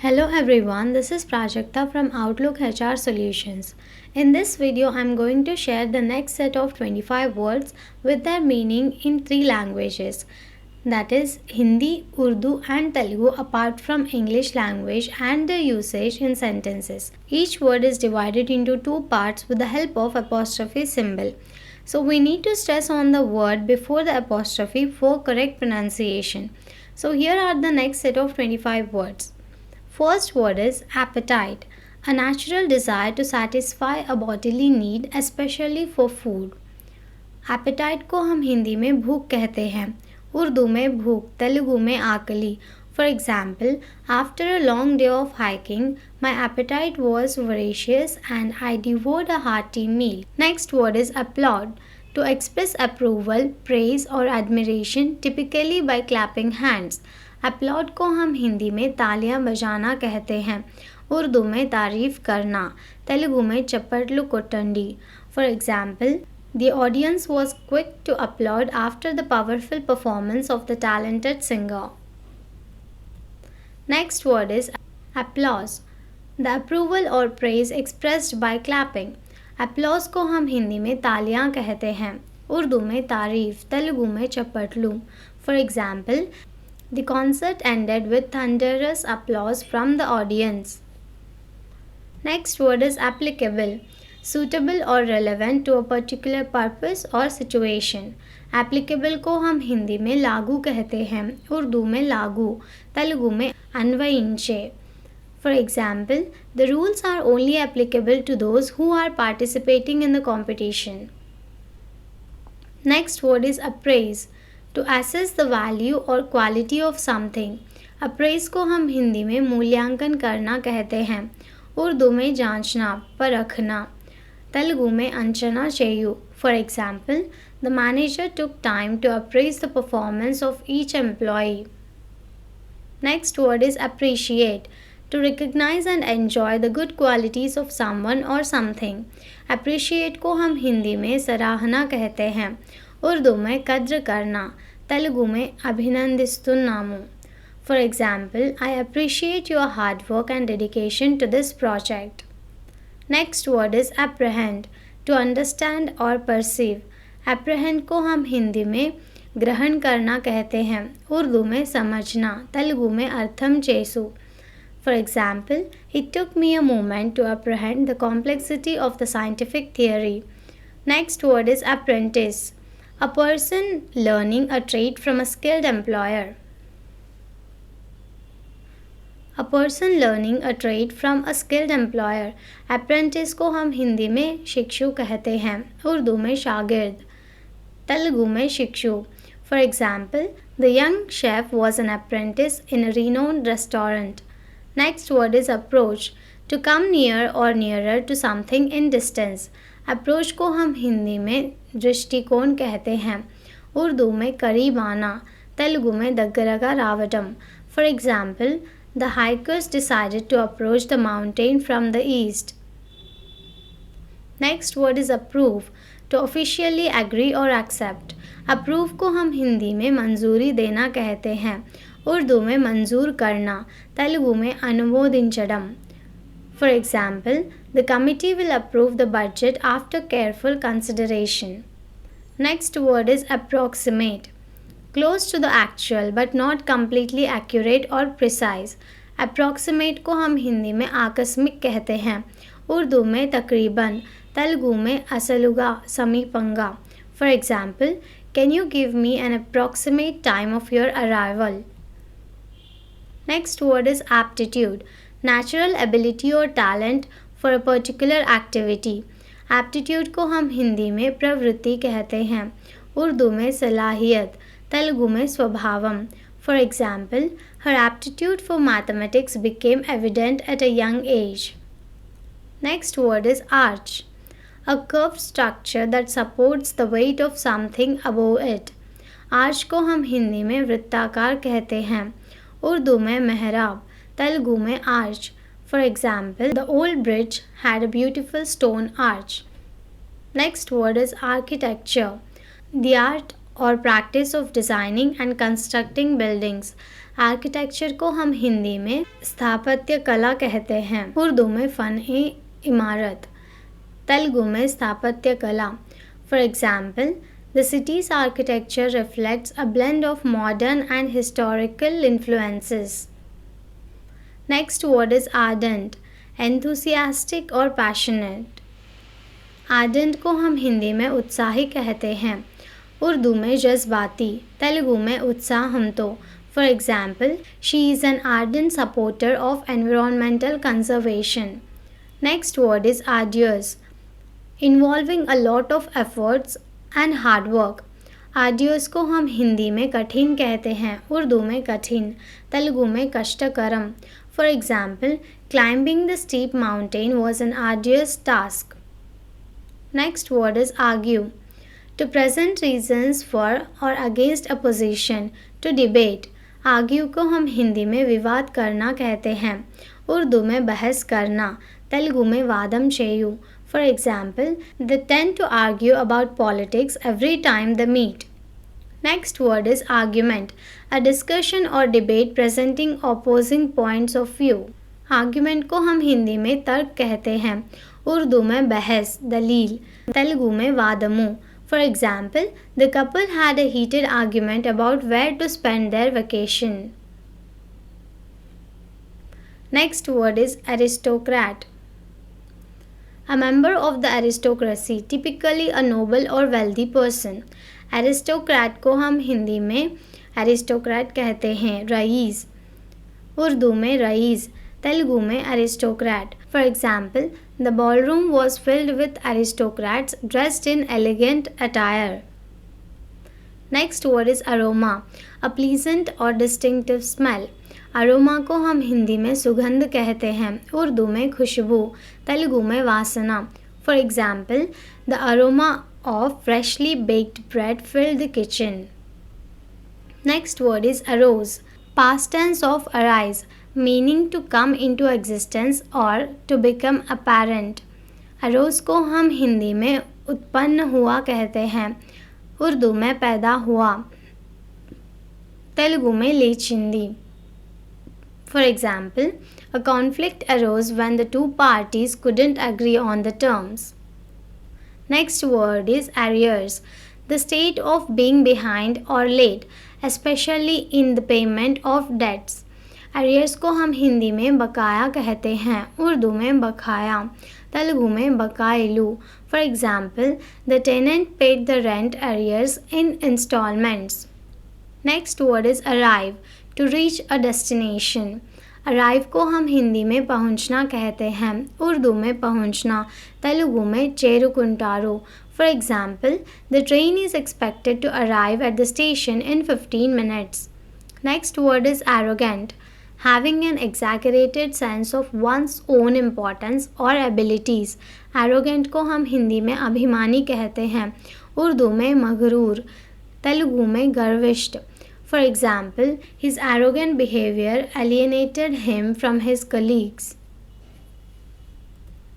Hello everyone, this is Prajakta from Outlook HR Solutions. In this video, I'm going to share the next set of 25 words with their meaning in three languages. That is Hindi, Urdu and Telugu apart from English language and their usage in sentences. Each word is divided into two parts with the help of apostrophe symbol. So we need to stress on the word before the apostrophe for correct pronunciation. So here are the next set of 25 words. First word is appetite, a natural desire to satisfy a bodily need, especially for food. Appetite को हम हिंदी में भूख कहते हैं, उर्दू में भूख, तेलुगु में आकली. For example, after a long day of hiking, my appetite was voracious and I devoured a hearty meal. Next word is applaud, to express approval, praise or admiration, typically by clapping hands. Applaud को हम हिंदी में तालियां बजाना कहते हैं, उर्दू में तारीफ करना, तेलुगु में चप्पटलू कोट्टंडी. For example, the audience was quick to applaud after the powerful performance of the talented singer. Next word is applause, the approval or praise expressed by clapping. applause को हम हिंदी में तालियां कहते हैं, उर्दू में तारीफ, तेलुगु में चप्पटलू. For example, the concert ended with thunderous applause from the audience. Next word is applicable, suitable or relevant to a particular purpose or situation. Applicable को हम हिंदी में लागू कहते हैं, उर्दू में लागू, तेलुगु में अन्वयिंचे. For example, the rules are only applicable to those who are participating in the competition. Next word is appraise, to assess the value or quality of something. appraise को हम हिंदी में मूल्यांकन करना कहते हैं, उर्दू में जांचना, परखना, तेलुगु में Anchana चेयु. For example, the manager took time to appraise the performance of each employee. Next word is appreciate, to recognize and enjoy the good qualities of someone or something. appreciate को हम हिंदी में सराहना कहते हैं, उर्दू में कद्र करना, तेलुगु में अभिनंदिस्तुन्नामु. For example, I appreciate your hard work and dedication to this project. Next word is apprehend, to understand or perceive. apprehend को हम हिंदी में ग्रहण करना कहते हैं, उर्दू में समझना, तेलुगु में अर्थम चेसु. For example, it took me a moment to apprehend the complexity of the scientific theory. Next word is apprentice, a person learning a trade from a skilled employer. A person learning a trade from a skilled employer. Apprentice को हम हिंदी में शिक्षु कहते हैं, उर्दू में शागिर्द, तेलुगु में शिक्षु. For example, the young chef was an apprentice in a renowned restaurant. Next word is approach, to come near or nearer to something in distance. approach को हम हिंदी में दृष्टिकोण कहते हैं, उर्दू में करीब आना, तेलुगु में दग्गरगा रावटम. For example, the hikers decided to approach the mountain from the east. Next word is approve, to officially agree or accept. approve को हम हिंदी में मंजूरी देना कहते हैं, उर्दू में मंजूर करना, तेलुगु में अनुमोदिंचडम. For example, the committee will approve the budget after careful consideration. Next word is approximate, close to the actual but not completely accurate or precise. approximate को हम हिंदी में आकस्मिक कहते हैं, उर्दू में तकरीबन, तेलुगु में असलुगा समीपंगा. For example, can you give me an approximate time of your arrival? Next word is aptitude, natural ability or talent for a particular activity. aptitude को हम हिंदी में प्रवृत्ति कहते हैं, उर्दू में सलाहियत, तेलुगु में स्वभावम. For example, her aptitude for mathematics became evident at a young age. Next word is arch, a curved structure that supports the weight of something above it. arch को हम हिंदी में वृत्ताकार कहते हैं, उर्दू में मेहराब, तेलुगु में arch. For example, the old bridge had a beautiful stone arch. Next word is architecture, the art or practice of designing and constructing buildings. Architecture को हम हिंदी में स्थापत्य कला कहते हैं। उर्दू में फ़न-ए-इमारत, तेलुगु में स्थापत्य कला। For example, the city's architecture reflects a blend of modern and historical influences. Next word is ardent, enthusiastic और passionate. Ardent को हम हिंदी में उत्साही कहते हैं, उर्दू में जज्बाती, तेलुगु में उत्साहंतो. For example, she is an ardent supporter of environmental conservation. Next word is arduous, involving a lot of efforts and hard work. आर्डियस को हम हिंदी में कठिन कहते हैं, उर्दू में कठिन, तेलुगु में कष्टकरम. For example, climbing the steep mountain was an arduous task. Next word is argue, to present reasons for or against a position, to debate. Argue को हम हिंदी में विवाद करना कहते हैं, उर्दू में बहस करना, तेलुगु में वादम चेयु. For example, they tend to argue about politics every time they meet. Next word is argument, a discussion or debate presenting opposing points of view. Argument को हम हिंदी में तर्क कहते हैं, उर्दू में बहस, दलील, तेलुगु में वादमु. For example, the couple had a heated argument about where to spend their vacation. Next word is aristocrat, a member of the aristocracy, typically a noble or wealthy person. Aristocrat को हम हिंदी में aristocrat कहते हैं, rice, Urdu में rice, Telugu में aristocrat. For example, the ballroom was filled with aristocrats dressed in elegant attire. Next word is aroma, a pleasant or distinctive smell. Aroma को हम हिंदी में सुगंध कहते हैं, उर्दू में खुशबू, तेलुगु में वासना. For example, the aroma of freshly baked bread filled the kitchen. Next word is arose, past tense of arise, meaning to come into existence or to become apparent. arose को हम हिंदी में उत्पन्न हुआ कहते हैं, उर्दू में पैदा हुआ, तेलुगु में लेचिंदी. For example, a conflict arose when the two parties couldn't agree on the terms. Next word is arrears, the state of being behind or late, especially in the payment of debts. arrears को हम हिंदी में बकाया कहते हैं, उर्दू में बकाया, तेलुगु में बकायलू. For example, the tenant paid the rent arrears in installments. Next word is arrive, to reach a destination. arrive को हम हिंदी में पहुंचना कहते हैं, उर्दू में पहुंचना, तेलुगु में चेरुकुंटारू. For example, the train is expected to arrive at the station in 15 minutes. Next word is arrogant, having an exaggerated sense of one's own importance or abilities. arrogant को हम हिंदी में अभिमानी कहते हैं, उर्दू में मगरूर, तेलुगु में गर्विष्ठ. For example, his arrogant behavior alienated him from his colleagues.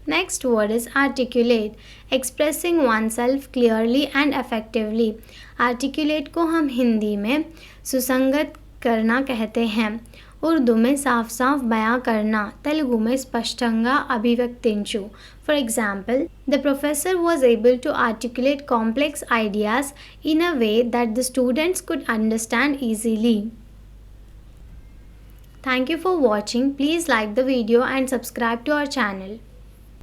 Next word is articulate, expressing oneself clearly and effectively. Articulate को हम हिंदी में सुसंगत करना कहते हैं, उर्दू में साफ साफ बयां करना, तेलुगु में स्पष्टंगा अभिव्यक्तिंचु. For example, the professor was able to articulate complex ideas in a way that the students could understand easily. Thank you for watching. Please like the video and subscribe to our channel.